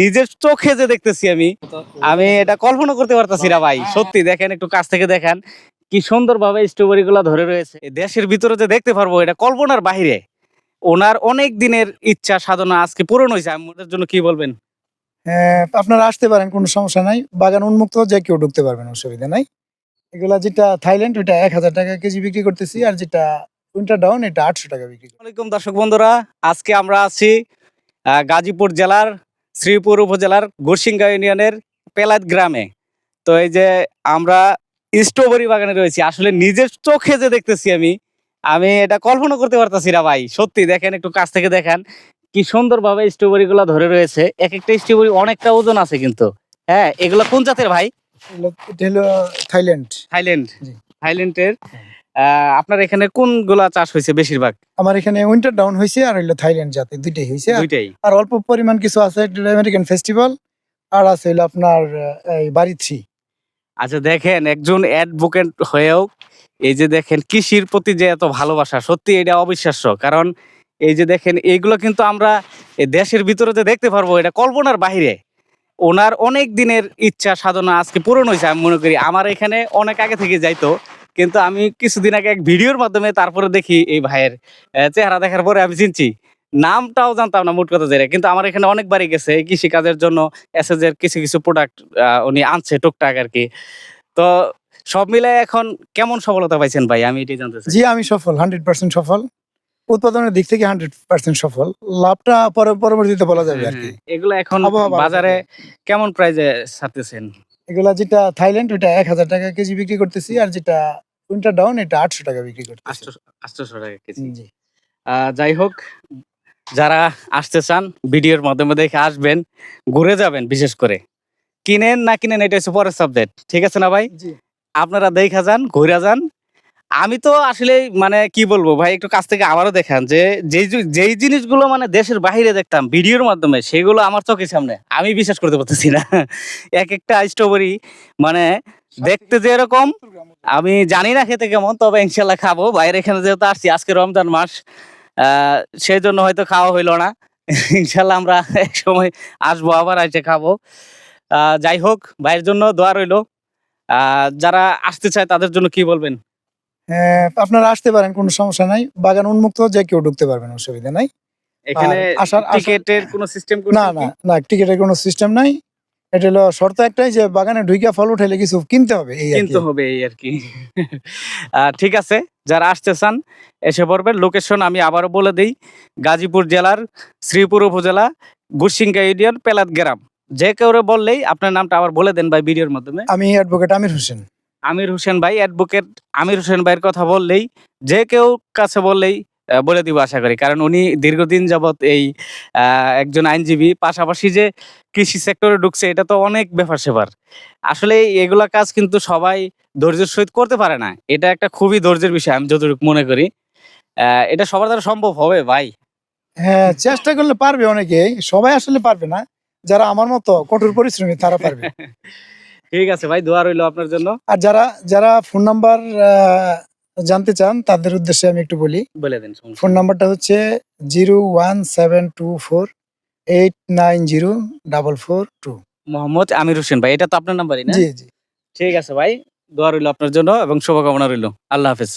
নিজের চোখে যে দেখতেছি আমি আমি এটা কল্পনা করতে পারতাছি না ভাই। সত্যি দেখেন, একটু কাছ থেকে দেখেন কি সুন্দর ভাবে স্ট্রবেরি গুলা ধরে রয়েছে। এই দেশের ভিতরে যে দেখতে পারবো এটা কল্পনার বাহিরে। ওনার অনেক দিনের ইচ্ছা সাধনা আজকে পূরণ হয়েছে। আমাদের জন্য কি বলবেন? হ্যাঁ, আপনারা আসতে পারেন, কোনো সমস্যা নাই। বাগান উন্মুক্ত, যে কেউ ঢুকতে পারবেন, অসুবিধা নাই। এগুলা যেটা থাইল্যান্ড ওইটা ১,০০০ টাকা কেজি বিক্রি করতেছি, আর যেটা উইন্টার ডাউন এটা ৮০০ টাকা বিক্রি করতেছি। আসসালামু আলাইকুম দর্শক বন্ধুরা, আজকে আমরা আছি গাজীপুর জেলার শ্রীপুর উপজেলার গুরসিঙ্গা ইউনিয়নের পেলাদ গ্রামে। তো এই যে আমরা স্ট্রবেরি বাগানে রয়েছি, আসলে নিজের চোখে যে দেখতেছি আমি আমি এটা কল্পনা করতে পারতাছি না ভাই। সত্যি দেখেন, একটু কাছ থেকে দেখেন কি সুন্দর ভাবে স্ট্রবেরি গুলা ধরে রয়েছে। এক একটা স্ট্রবেরি অনেকটা ওজন আছে কিন্তু। হ্যাঁ, এগুলা কোন জাতের ভাই? এটা হলো থাইল্যান্ড। থাইল্যান্ড। জি। থাইল্যান্ডের। আপনার এখানে কোনগুলা চাষ হয়েছে বেশিরভাগ? আমার এখানে উইন্টার ডাউন হয়েছে, আর হইলো থাইল্যান্ড জাতের দুইটাই হয়েছে। দুইটাই। আর অল্প পরিমাণ কিছু আছে, আমেরিকান ফেস্টিভ্যাল, আর আছে হইলো আপনার এই বাড়ি থ্রি। আচ্ছা দেখেন, একজন অ্যাডভোকেট হয়েও এই যে দেখেন কৃষির প্রতি যে এত ভালোবাসা, সত্যি এটা অবিশ্বাস্য। কারণ এই যে দেখেন এইগুলো কিন্তু আমরা এই দেশের ভিতরে যে দেখতে পারবো এটা কল্পনার বাহিরে। ওনার অনেক দিনের ইচ্ছা সাধনা আজকে পূরণ হয়েছে আমি মনে করি। আমার এখানে অনেক আগে থেকে যাইতো, কিন্তু আমি কিছুদিন আগে এক ভিডিওর মাধ্যমে তারপরে দেখি এই ভাইয়ের চেহারা দেখার পরে আমি চিনছি। নামটাও জানতাম না মোট কথা যেটা, কিন্তু আমার এখানে অনেকবারই গেছে এই কৃষি কাজের জন্য। এসএস এর কিছু কিছু প্রোডাক্ট উনি আনছে টুকটাক আর কি। তো সব মিলায় এখন কেমন সফলতা পাইছেন ভাই, আমি এটাই জানতে চাই। জি, আমি সফল, 100% সফল। উৎপাদনের দিক থেকে 100% সফল। লাভটা পরবর্তীতে বলা যাবে আর কি। এগুলো এখন আবহাওয়া ভালো বাজারে থাকলে। কেমন প্রাইজে ছাড়তেছেন? এগুলা যেটা থাইল্যান্ড ওইটা ১,০০০ টাকা কেজি বিক্রি করতেছি, আর যেটা উইন্টার ডাউন এটা ৮০০ টাকা বিক্রি করতেছি। 800 টাকা কেজি। জি। যাই হোক, যারা আসতে চান ভিডিওর মাধ্যমে দেখে আসবেন, ঘুরে যাবেন। বিশেষ করে কিনেন না কিনেন এটা হচ্ছে পরের সাবজেক্ট, ঠিক আছে না ভাই? জি। আপনারা দেখা যান, ঘুরে যান। আমি তো আসলে মানে কি বলবো ভাই, একটু কাছ থেকে আবারও দেখান যে যেই জিনিসগুলো মানে দেশের বাইরে দেখতাম ভিডিওর মাধ্যমে, সেগুলো আমার চোখের সামনে আমি বিশ্বাস করতে পারতেছি না। এক একটা স্ট্রবেরি মানে দেখতে যে এরকম, আমি জানি না খেতে কেমন, তবে ইনশাল্লাহ খাবো। বাইরে এখানে যেহেতু আসছি, আজকে রমজান মাস, সেই জন্য হয়তো খাওয়া হইলো না। ইনশাল্লাহ আমরা এক সময় আসবো, আবার এসে খাবো। যাই হোক, ভাইয়ের জন্য দোয়া রইলো। যারা আসতে চায় তাদের জন্য কি বলবেন? হ্যাঁ, আপনারা আসতে পারেন, কোনো সমস্যা নাই। বাগান উন্মুক্ত, যে কেউ ঢুকতে পারবেন, অসুবিধা নাই। এখানে আর আসার টিকেটের কোনো সিস্টেম না, করছেন না, কি? না, টিকেটের কোনো সিস্টেম নাই। এটা হলো শর্ত একটাই, যে বাগানে ঢুইকা ফল উঠাইলে কিছু কিনতে হবে, এই আর কি। কিনতে হবে এই আরকি। ঠিক আছে, যারা আসতে চান এসে পড়বেন। লোকেশন আমি আবারও বলে দেই। গাজীপুর জেলার শ্রীপুর উপজেলা গুরসিঙ্গা ইউনিয়ন পেলাদ গ্রাম। যে কাউরে বললেই আপনার নামটা আবার বলে দেন ভাই ভিডিওর মাধ্যমে। আমি অ্যাডভোকেট আমির হোসেন। আমির হোসেন ভাই, অ্যাডভোকেট আমির হোসেন ভাইয়ের কথা বললেই, যে কেউ কাছে বললেই বলে দিব আশা করি। কারণ উনি দীর্ঘদিন যাবৎ এই একজন আইনজীবী, পাশাপাশি যে কৃষি সেক্টরে ঢুকছে, এটা তো অনেক ব্যাপার-স্যাপার। আসলে এগুলা কাজ কিন্তু সবাই ধৈর্যের সহিত করতে পারে না। এটা একটা খুবই ধৈর্যের বিষয় আমি যতটুকু মনে করি। এটা সবার দ্বারা সম্ভব হবে ভাই। হ্যাঁ, চেষ্টা করলে পারবে অনেকে, সবাই আসলে পারবে না। যারা আমার মতো কঠোর পরিশ্রমী তারা পারবে। ঠিক আছে ভাই, দোয়া রইলো আপনার জন্য। আর যারা ফোন নাম্বার জানতে চান, তাদের উদ্দেশ্যে আমি একটু বলি। বলে দেন সমস্যা ফোন নেই। নাম্বারটা হচ্ছে 01724890442। মোহাম্মদ আমির হোসেন ভাই, এটা তো আপনার নাম্বারই না? জি, জি। ঠিক আছে ভাই, দোয়া রইলো আপনার জন্য এবং শুভকামনা রইলো। আল্লাহ হাফেজ।